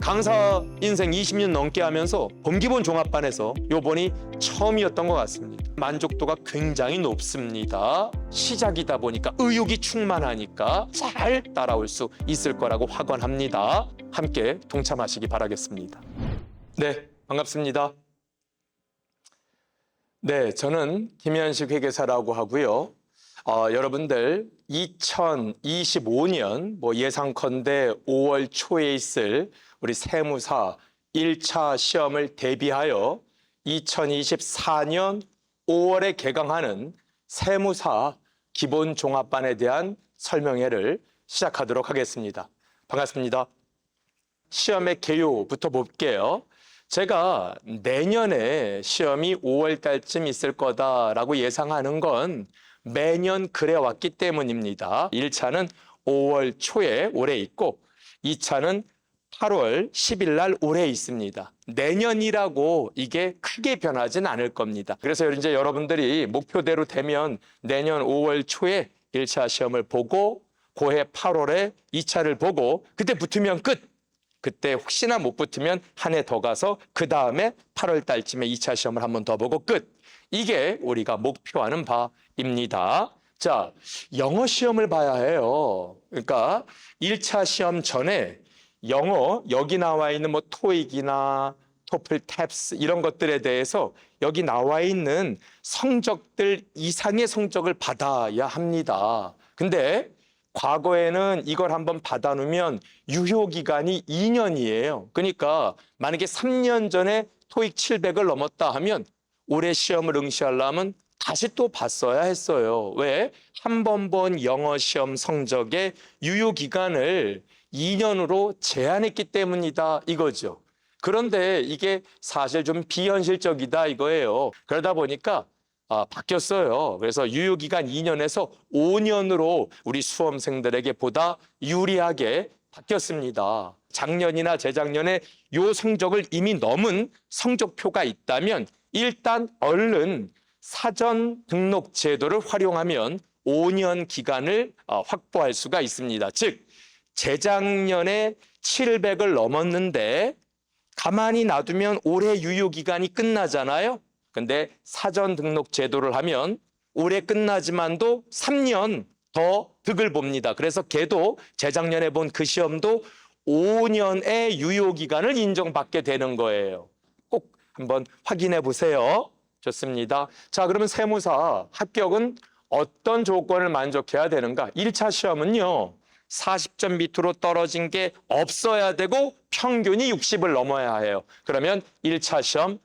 강사 인생 20년 넘게 하면서 범기본 종합반에서 요번이 처음이었던 것 같습니다. 만족도가 굉장히 높습니다. 시작이다 보니까 의욕이 충만하니까 잘 따라올 수 있을 거라고 확언합니다. 함께 동참하시기 바라겠습니다. 네, 반갑습니다. 네, 저는 김현식 회계사라고 하고요. 여러분들 2025년 예상컨대 5월 초에 있을 우리 세무사 1차 시험을 대비하여 2024년 5월에 개강하는 세무사 기본종합반에 대한 설명회를 시작하도록 하겠습니다. 반갑습니다. 시험의 개요부터 볼게요. 제가 내년에 시험이 5월 달쯤 있을 거다라고 예상하는 건 매년 그래왔기 때문입니다. 1차는 5월 초에 올해 있고 2차는 8월 10일 날 올해 있습니다. 내년이라고 이게 크게 변하진 않을 겁니다. 그래서 이제 여러분들이 목표대로 되면 내년 5월 초에 1차 시험을 보고 고해 8월에 2차를 보고 그때 붙으면 끝! 그때 혹시나 못 붙으면 한 해 더 가서 그 다음에 8월 달쯤에 2차 시험을 한 번 더 보고 끝! 이게 우리가 목표하는 바입니다. 자, 영어 시험을 봐야 해요. 그러니까 1차 시험 전에 영어 여기 나와 있는 토익이나 토플, 탭스 이런 것들에 대해서 여기 나와 있는 성적들 이상의 성적을 받아야 합니다. 근데 과거에는 이걸 한번 받아놓으면 유효기간이 2년이에요. 그러니까 만약에 3년 전에 토익 700을 넘었다 하면 올해 시험을 응시하려면 다시 또 봤어야 했어요. 왜? 한 번 본 영어 시험 성적의 유효기간을 2년으로 제한했기 때문이다 이거죠. 그런데 이게 사실 좀 비현실적이다 이거예요. 그러다 보니까 바뀌었어요. 그래서 유효기간 2년에서 5년으로 우리 수험생들에게 보다 유리하게 바뀌었습니다. 작년이나 재작년에 요 성적을 이미 넘은 성적표가 있다면 일단 얼른 사전 등록 제도를 활용하면 5년 기간을 확보할 수가 있습니다. 즉 재작년에 700을 넘었는데 가만히 놔두면 올해 유효기간이 끝나잖아요. 근데 사전 등록 제도를 하면 올해 끝나지만도 3년 더 득을 봅니다. 그래서 걔도 재작년에 본 그 시험도 5년의 유효기간을 인정받게 되는 거예요. 꼭 한번 확인해 보세요. 좋습니다. 자, 그러면 세무사 합격은 어떤 조건을 만족해야 되는가? 1차 시험은요. 40점 밑으로 떨어진 게 없어야 되고 평균이 60을 넘어야 해요. 그러면 1차 시험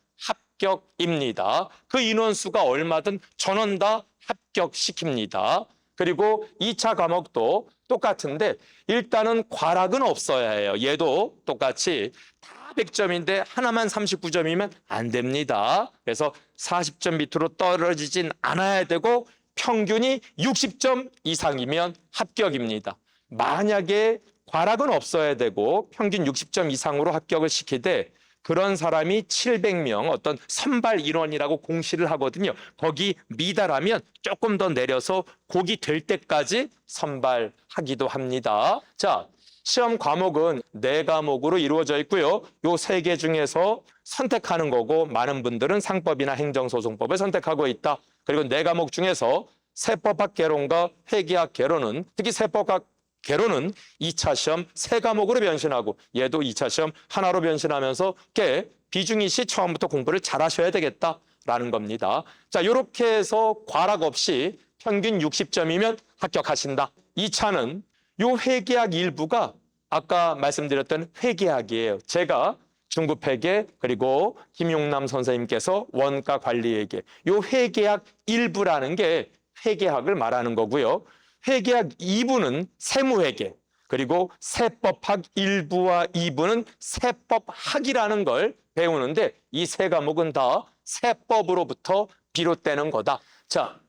합격입니다. 그 인원수가 얼마든 전원 다 합격시킵니다. 그리고 2차 과목도 똑같은데 일단은 과락은 없어야 해요. 얘도 똑같이 다 100점인데 하나만 39점이면 안 됩니다. 그래서 40점 밑으로 떨어지진 않아야 되고 평균이 60점 이상이면 합격입니다. 만약에 과락은 없어야 되고 평균 60점 이상으로 합격을 시키되 그런 사람이 700명 어떤 선발 인원이라고 공시를 하거든요. 거기 미달하면 조금 더 내려서 고기 될 때까지 선발하기도 합니다. 자, 시험 과목은 4과목으로 이루어져 있고요. 요 3개 중에서 선택하는 거고 많은 분들은 상법이나 행정소송법을 선택하고 있다. 그리고 4과목 중에서 세법학 개론과 회계학 개론은 특히 세법학 개론은 2차 시험 3과목으로 변신하고 얘도 2차 시험 하나로 변신하면서 꽤 비중이시 처음부터 공부를 잘 하셔야 되겠다라는 겁니다. 자, 이렇게 해서 과락 없이 평균 60점이면 합격하신다. 2차는 요 회계학 일부가 아까 말씀드렸던 회계학이에요. 제가 중급회계 그리고 김용남 선생님께서 원가 관리회계 요 회계학 일부라는 게 회계학을 말하는 거고요. 회계학 2부는 세무회계 그리고 세법학 1부와 2부는 세법학이라는 걸 배우는데 이 3과목은 다 세법으로부터 비롯되는 거다. 자,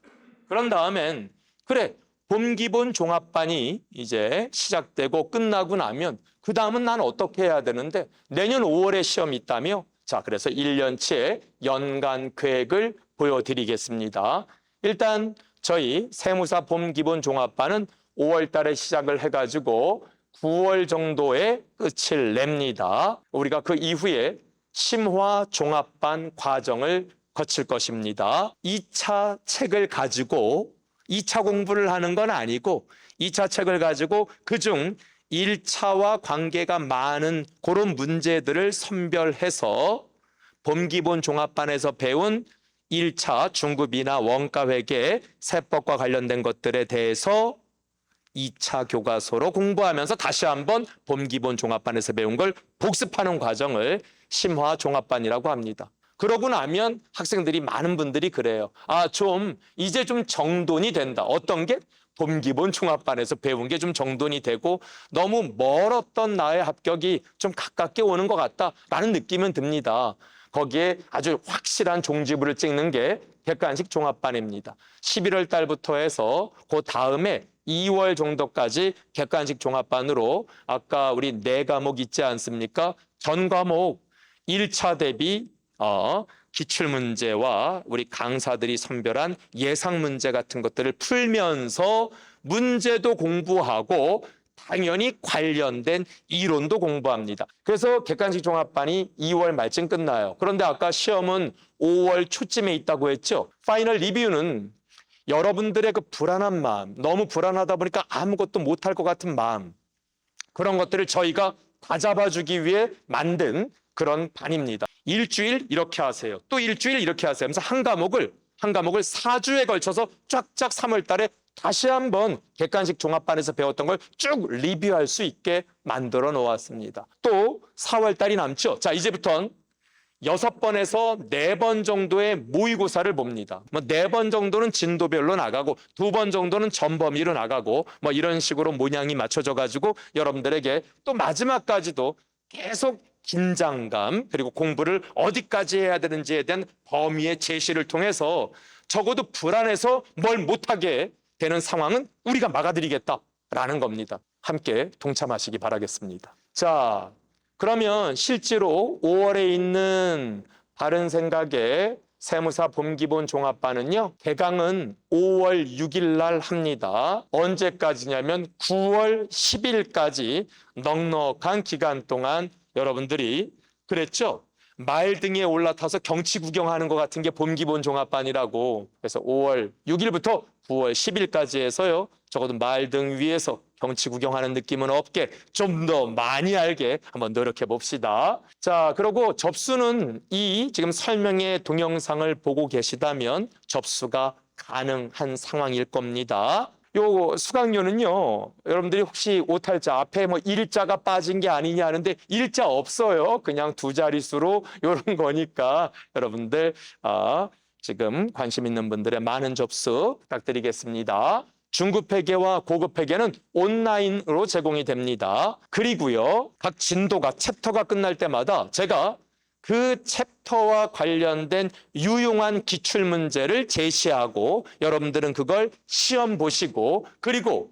그런 다음엔 그래 봄기본 종합반이 이제 시작되고 끝나고 나면 그 다음은 난 어떻게 해야 되는데 내년 5월에 시험이 있다며? 자, 그래서 1년치의 연간 계획을 보여드리겠습니다. 일단 저희 세무사 봄기본 종합반은 5월 달에 시작을 해가지고 9월 정도에 끝을 냅니다. 우리가 그 이후에 심화 종합반 과정을 거칠 것입니다. 2차 책을 가지고 2차 공부를 하는 건 아니고 2차 책을 가지고 그중 1차와 관계가 많은 그런 문제들을 선별해서 봄기본 종합반에서 배운 1차 중급이나 원가회계, 세법과 관련된 것들에 대해서 2차 교과서로 공부하면서 다시 한번 봄기본 종합반에서 배운 걸 복습하는 과정을 심화 종합반이라고 합니다. 그러고 나면 학생들이 많은 분들이 그래요. 이제 좀 정돈이 된다. 어떤 게? 봄기본 종합반에서 배운 게 좀 정돈이 되고 너무 멀었던 나의 합격이 좀 가깝게 오는 것 같다라는 느낌은 듭니다. 거기에 아주 확실한 종지부를 찍는 게 객관식 종합반입니다. 11월 달부터 해서 그 다음에 2월 정도까지 객관식 종합반으로 아까 우리 4과목 있지 않습니까? 전 과목 1차 대비 기출문제와 우리 강사들이 선별한 예상문제 같은 것들을 풀면서 문제도 공부하고 당연히 관련된 이론도 공부합니다. 그래서 객관식 종합반이 2월 말쯤 끝나요. 그런데 아까 시험은 5월 초쯤에 있다고 했죠. 파이널 리뷰는 여러분들의 그 불안한 마음, 너무 불안하다 보니까 아무것도 못할 것 같은 마음, 그런 것들을 저희가 다 잡아주기 위해 만든 그런 반입니다. 일주일 이렇게 하세요. 또 일주일 이렇게 하세요. 하면서 한 과목을 4주에 걸쳐서 쫙쫙 3월 달에 다시 한번 객관식 종합반에서 배웠던 걸 쭉 리뷰할 수 있게 만들어 놓았습니다. 또 4월 달이 남죠. 자, 이제부터는 6번에서 4번 정도의 모의고사를 봅니다. 4번 정도는 진도별로 나가고 2번 정도는 전범위로 나가고 이런 식으로 모양이 맞춰져 가지고 여러분들에게 또 마지막까지도 계속 긴장감 그리고 공부를 어디까지 해야 되는지에 대한 범위의 제시를 통해서 적어도 불안해서 뭘 못하게 되는 상황은 우리가 막아드리겠다라는 겁니다. 함께 동참하시기 바라겠습니다. 자, 그러면 실제로 5월에 있는 바른생각의 세무사 봄기본 종합반은요, 개강은 5월 6일 날 합니다. 언제까지냐면 9월 10일까지 넉넉한 기간 동안 여러분들이 그랬죠? 말 등에 올라타서 경치 구경하는 것 같은 게 봄기본 종합반이라고. 그래서 5월 6일부터 9월 10일까지 해서요, 적어도 말 등 위에서 경치 구경하는 느낌은 없게 좀 더 많이 알게 한번 노력해 봅시다. 자, 그리고 접수는 이 지금 설명의 동영상을 보고 계시다면 접수가 가능한 상황일 겁니다. 요 수강료는요, 여러분들이 혹시 오탈자 앞에 일자가 빠진 게 아니냐 하는데 일자 없어요. 그냥 2자릿수로 요런 거니까 여러분들 지금 관심 있는 분들의 많은 접수 부탁드리겠습니다. 중급 회계와 고급 회계는 온라인으로 제공이 됩니다. 그리고요, 각 진도가 챕터가 끝날 때마다 제가 그 챕터와 관련된 유용한 기출문제를 제시하고 여러분들은 그걸 시험 보시고 그리고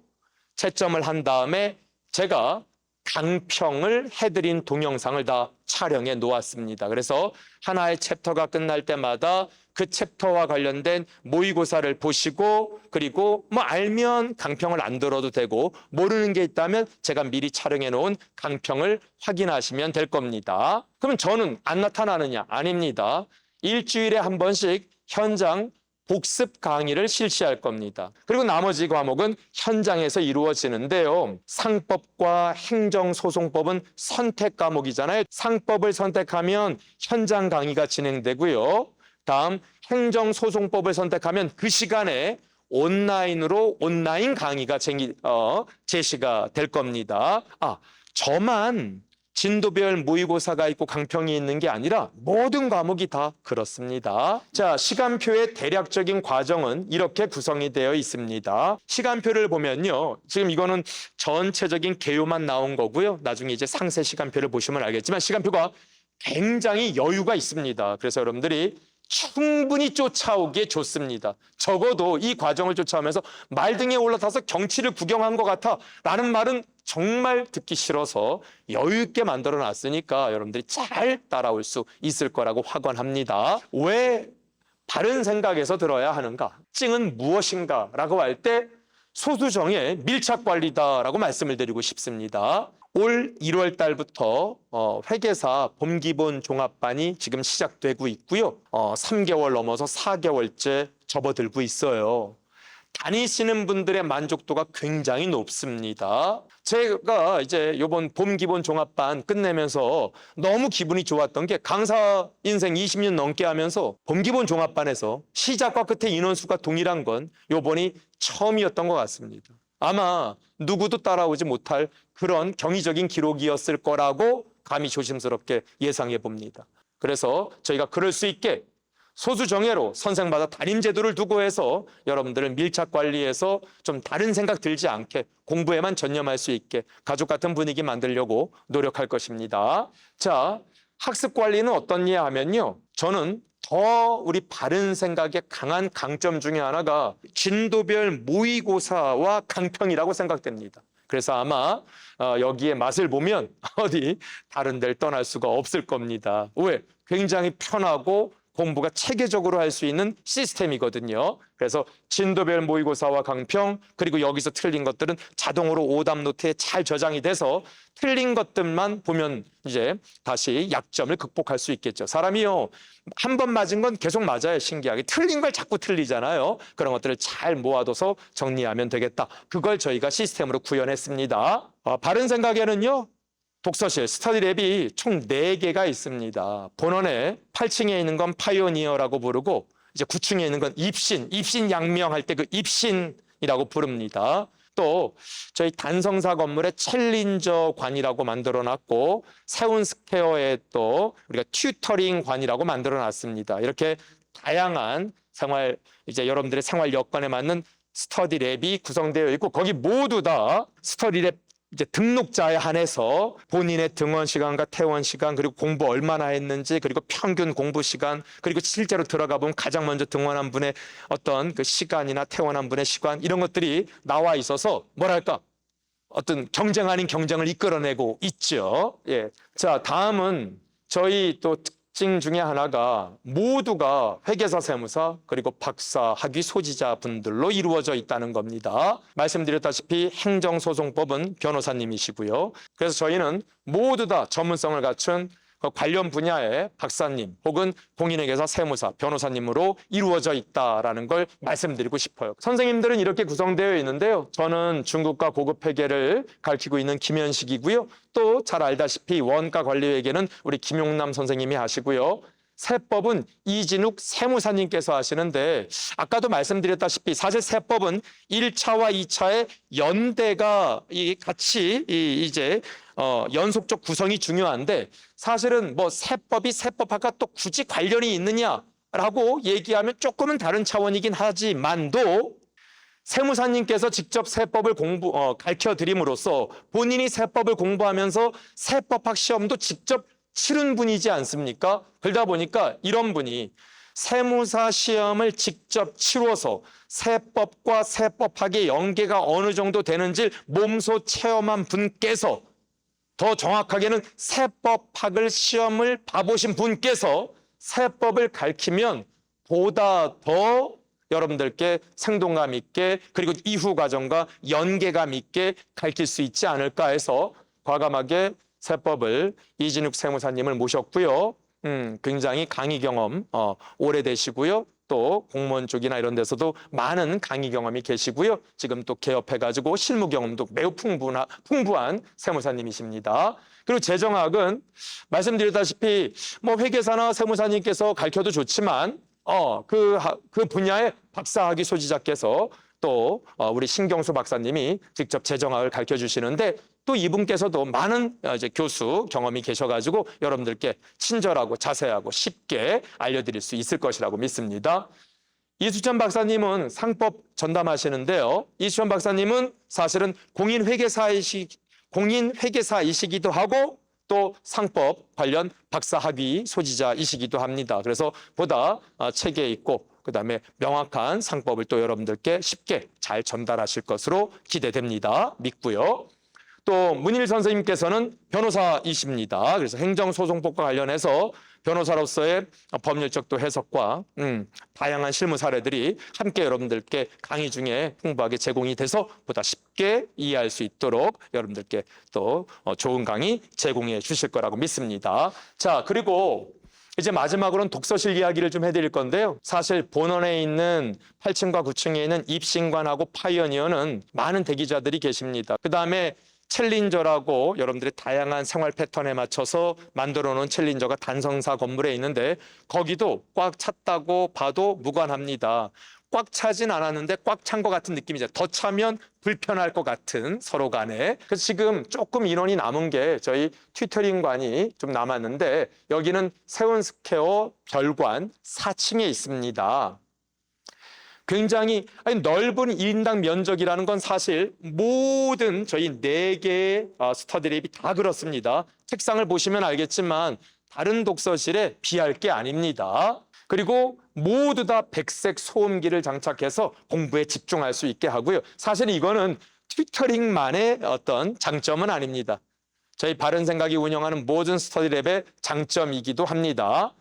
채점을 한 다음에 제가 강평을 해드린 동영상을 다 촬영해 놓았습니다. 그래서 하나의 챕터가 끝날 때마다 그 챕터와 관련된 모의고사를 보시고 그리고 알면 강평을 안 들어도 되고 모르는 게 있다면 제가 미리 촬영해 놓은 강평을 확인하시면 될 겁니다. 그럼 저는 안 나타나느냐? 아닙니다. 일주일에 한 번씩 현장 복습 강의를 실시할 겁니다. 그리고 나머지 과목은 현장에서 이루어지는데요. 상법과 행정소송법은 선택 과목이잖아요. 상법을 선택하면 현장 강의가 진행되고요. 다음 행정소송법을 선택하면 그 시간에 온라인으로 온라인 강의가 제시가 될 겁니다. 저만 진도별 모의고사가 있고 강평이 있는 게 아니라 모든 과목이 다 그렇습니다. 자, 시간표의 대략적인 과정은 이렇게 구성이 되어 있습니다. 시간표를 보면요, 지금 이거는 전체적인 개요만 나온 거고요. 나중에 이제 상세 시간표를 보시면 알겠지만 시간표가 굉장히 여유가 있습니다. 그래서 여러분들이 충분히 쫓아오기에 좋습니다. 적어도 이 과정을 쫓아오면서 말 등에 올라타서 경치를 구경한 것 같아 라는 말은 정말 듣기 싫어서 여유 있게 만들어 놨으니까 여러분들이 잘 따라올 수 있을 거라고 확언합니다. 왜 바른 생각에서 들어야 하는가? 특징은 무엇인가? 라고 할 때 소수정의 밀착 관리다라고 말씀을 드리고 싶습니다. 올 1월 달부터 회계사 봄기본 종합반이 지금 시작되고 있고요. 3개월 넘어서 4개월째 접어들고 있어요. 다니시는 분들의 만족도가 굉장히 높습니다. 제가 이제 이번 봄 기본 종합반 끝내면서 너무 기분이 좋았던 게 강사 인생 20년 넘게 하면서 봄 기본 종합반에서 시작과 끝에 인원수가 동일한 건 이번이 처음이었던 것 같습니다. 아마 누구도 따라오지 못할 그런 경이적인 기록이었을 거라고 감히 조심스럽게 예상해 봅니다. 그래서 저희가 그럴 수 있게 소수정예로 선생마다 담임제도를 두고 해서 여러분들을 밀착 관리해서 좀 다른 생각 들지 않게 공부에만 전념할 수 있게 가족 같은 분위기 만들려고 노력할 것입니다. 자, 학습 관리는 어떻냐 하면요. 저는 더 우리 바른 생각의 강한 강점 중에 하나가 진도별 모의고사와 강평이라고 생각됩니다. 그래서 아마 여기에 맛을 보면 어디 다른 데를 떠날 수가 없을 겁니다. 왜? 굉장히 편하고 공부가 체계적으로 할 수 있는 시스템이거든요. 그래서 진도별 모의고사와 강평, 그리고 여기서 틀린 것들은 자동으로 오답 노트에 잘 저장이 돼서 틀린 것들만 보면 이제 다시 약점을 극복할 수 있겠죠. 사람이요, 한 번 맞은 건 계속 맞아요. 신기하게. 틀린 걸 자꾸 틀리잖아요. 그런 것들을 잘 모아둬서 정리하면 되겠다. 그걸 저희가 시스템으로 구현했습니다. 바른 생각에는요, 독서실, 스터디랩이 총 4개가 있습니다. 본원에 8층에 있는 건 파이오니어라고 부르고 이제 9층에 있는 건 입신양명할 때 그 입신이라고 부릅니다. 또 저희 단성사 건물에 챌린저관이라고 만들어놨고 세운스퀘어에 또 우리가 튜터링관이라고 만들어놨습니다. 이렇게 다양한 생활, 이제 여러분들의 생활 여건에 맞는 스터디랩이 구성되어 있고 거기 모두 다 스터디랩 이제 등록자에 한해서 본인의 등원 시간과 퇴원 시간, 그리고 공부 얼마나 했는지, 그리고 평균 공부 시간, 그리고 실제로 들어가 보면 가장 먼저 등원한 분의 어떤 그 시간이나 퇴원한 분의 시간, 이런 것들이 나와 있어서 뭐랄까 어떤 경쟁 아닌 경쟁을 이끌어내고 있죠. 예. 자, 다음은 저희 또 특징 중에 하나가 모두가 회계사, 세무사, 그리고 박사, 학위 소지자 분들로 이루어져 있다는 겁니다. 말씀드렸다시피 행정소송법은 변호사님이시고요. 그래서 저희는 모두 다 전문성을 갖춘 관련 분야의 박사님 혹은 공인회계사, 세무사, 변호사님으로 이루어져 있다라는 걸 말씀드리고 싶어요. 선생님들은 이렇게 구성되어 있는데요. 저는 중국과 고급 회계를 가르치고 있는 김현식이고요. 또 잘 알다시피 원가 관리회계는 우리 김용남 선생님이 하시고요. 세법은 이진욱 세무사님께서 하시는데 아까도 말씀드렸다시피 사실 세법은 1차와 2차의 연대가 같이 이제 연속적 구성이 중요한데 사실은 뭐 세법이 세법학과 또 굳이 관련이 있느냐라고 얘기하면 조금은 다른 차원이긴 하지만도 세무사님께서 직접 세법을 가르쳐 드림으로써 본인이 세법을 공부하면서 세법학 시험도 직접 치른 분이지 않습니까? 그러다 보니까 이런 분이 세무사 시험을 직접 치러서 세법과 세법학의 연계가 어느 정도 되는지 몸소 체험한 분께서, 더 정확하게는 세법학을 시험을 봐보신 분께서 세법을 가르치면 보다 더 여러분들께 생동감 있게, 그리고 이후 과정과 연계감 있게 가르칠 수 있지 않을까 해서 과감하게 세법을 이진욱 세무사님을 모셨고요. 굉장히 강의 경험 오래되시고요. 또 공무원 쪽이나 이런 데서도 많은 강의 경험이 계시고요. 지금 또 개업해가지고 실무 경험도 매우 풍부한 세무사님이십니다. 그리고 재정학은 말씀드렸다시피 뭐 회계사나 세무사님께서 가르쳐도 좋지만 그 분야의 박사학위 소지자께서 또 우리 신경수 박사님이 직접 재정학을 가르쳐 주시는데 또 이분께서도 많은 이제 교수 경험이 계셔가지고 여러분들께 친절하고 자세하고 쉽게 알려드릴 수 있을 것이라고 믿습니다. 이수천 박사님은 상법 전담하시는데요. 이수천 박사님은 사실은 공인회계사이시기도 하고 또 상법 관련 박사학위 소지자이시기도 합니다. 그래서 보다 체계 있고 그다음에 명확한 상법을 또 여러분들께 쉽게 잘 전달하실 것으로 기대됩니다. 믿고요. 또 문일 선생님께서는 변호사이십니다. 그래서 행정소송법과 관련해서 변호사로서의 법률적 또 해석과 다양한 실무 사례들이 함께 여러분들께 강의 중에 풍부하게 제공이 돼서 보다 쉽게 이해할 수 있도록 여러분들께 또 좋은 강의 제공해 주실 거라고 믿습니다. 자, 그리고 이제 마지막으로는 독서실 이야기를 좀 해드릴 건데요. 사실 본원에 있는 8층과 9층에 있는 입신관하고 파이어니어는 많은 대기자들이 계십니다. 그 다음에 챌린저라고 여러분들이 다양한 생활 패턴에 맞춰서 만들어 놓은 챌린저가 단성사 건물에 있는데 거기도 꽉 찼다고 봐도 무관합니다. 꽉 차진 않았는데 꽉 찬 것 같은 느낌이죠. 더 차면 불편할 것 같은 서로 간에. 그래서 지금 조금 인원이 남은 게 저희 튜터링관이 좀 남았는데 여기는 세운스퀘어 별관 4층에 있습니다. 굉장히 넓은 1인당 면적이라는 건 사실 모든 저희 4개의 스터디랩이 다 그렇습니다. 책상을 보시면 알겠지만 다른 독서실에 비할 게 아닙니다. 그리고 모두 다 백색 소음기를 장착해서 공부에 집중할 수 있게 하고요. 사실 이거는 튜터링만의 어떤 장점은 아닙니다. 저희 바른생각이 운영하는 모든 스터디랩의 장점이기도 합니다.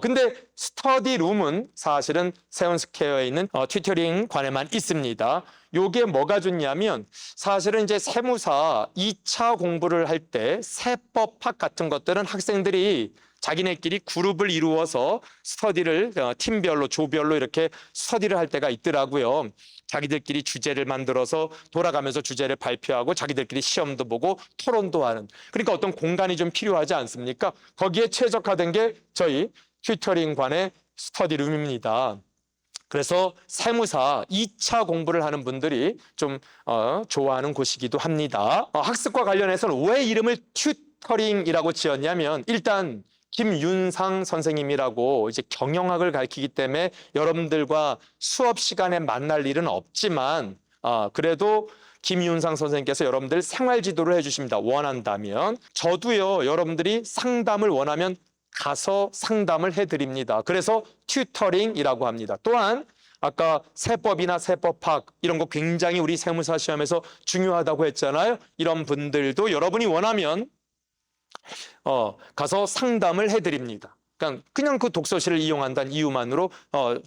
근데 스터디룸은 사실은 세운스퀘어에 있는 튜터링관에만 있습니다. 요게 뭐가 좋냐면 사실은 이제 세무사 2차 공부를 할 때 세법학 같은 것들은 학생들이 자기네끼리 그룹을 이루어서 스터디를 팀별로 조별로 이렇게 스터디를 할 때가 있더라고요. 자기들끼리 주제를 만들어서 돌아가면서 주제를 발표하고 자기들끼리 시험도 보고 토론도 하는. 그러니까 어떤 공간이 좀 필요하지 않습니까? 거기에 최적화된 게 저희 튜터링관의 스터디룸입니다. 그래서 세무사 2차 공부를 하는 분들이 좀 좋아하는 곳이기도 합니다. 학습과 관련해서는 왜 이름을 튜터링이라고 지었냐면 일단 김윤상 선생님이라고 이제 경영학을 가르치기 때문에 여러분들과 수업 시간에 만날 일은 없지만 그래도 김윤상 선생님께서 여러분들 생활 지도를 해주십니다. 원한다면. 저도요, 여러분들이 상담을 원하면 가서 상담을 해드립니다. 그래서 튜터링이라고 합니다. 또한 아까 세법이나 세법학 이런 거 굉장히 우리 세무사 시험에서 중요하다고 했잖아요. 이런 분들도 여러분이 원하면 가서 상담을 해드립니다. 그냥 그 독서실을 이용한다는 이유만으로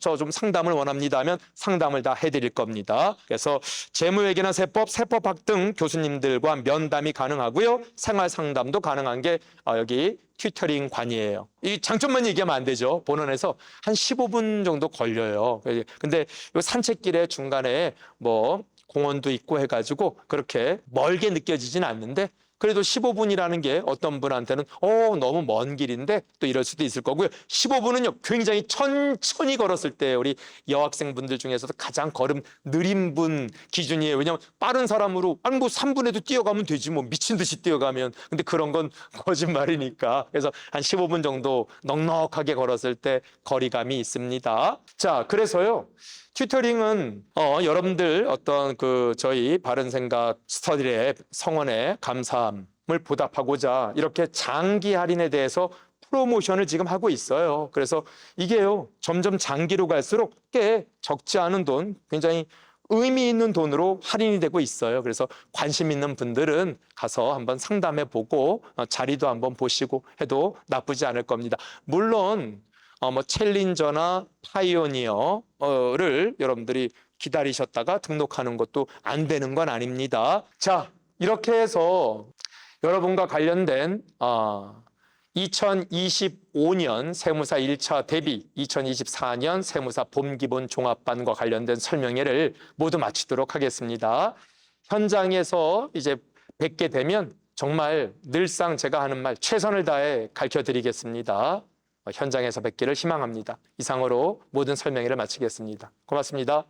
저 좀 상담을 원합니다 하면 상담을 다 해드릴 겁니다. 그래서 재무회계나 세법, 세법학 등 교수님들과 면담이 가능하고요. 생활 상담도 가능한 게 여기 튜터링관이에요. 이 장점만 얘기하면 안 되죠. 본원에서 한 15분 정도 걸려요. 근데 이 산책길에 중간에 뭐 공원도 있고 해가지고 그렇게 멀게 느껴지진 않는데 그래도 15분이라는 게 어떤 분한테는 너무 먼 길인데 또 이럴 수도 있을 거고요. 15분은요 굉장히 천천히 걸었을 때 우리 여학생분들 중에서도 가장 걸음 느린 분 기준이에요. 왜냐하면 빠른 사람으로 뭐 3분에도 뛰어가면 되지 뭐 미친 듯이 뛰어가면. 근데 그런 건 거짓말이니까. 그래서 한 15분 정도 넉넉하게 걸었을 때 거리감이 있습니다. 자, 그래서요. 튜터링은 여러분들 어떤 저희 바른생각 스터디랩 성원의 감사함을 보답하고자 이렇게 장기 할인에 대해서 프로모션을 지금 하고 있어요. 그래서 이게요 점점 장기로 갈수록 꽤 적지 않은 돈, 굉장히 의미 있는 돈으로 할인이 되고 있어요. 그래서 관심 있는 분들은 가서 한번 상담해 보고 자리도 한번 보시고 해도 나쁘지 않을 겁니다. 물론 챌린저나 파이오니어를 여러분들이 기다리셨다가 등록하는 것도 안 되는 건 아닙니다. 자, 이렇게 해서 여러분과 관련된 2025년 세무사 1차 대비 2024년 세무사 봄기본 종합반과 관련된 설명회를 모두 마치도록 하겠습니다. 현장에서 이제 뵙게 되면 정말 늘상 제가 하는 말 최선을 다해 가르쳐 드리겠습니다. 현장에서 뵙기를 희망합니다. 이상으로 모든 설명회를 마치겠습니다. 고맙습니다.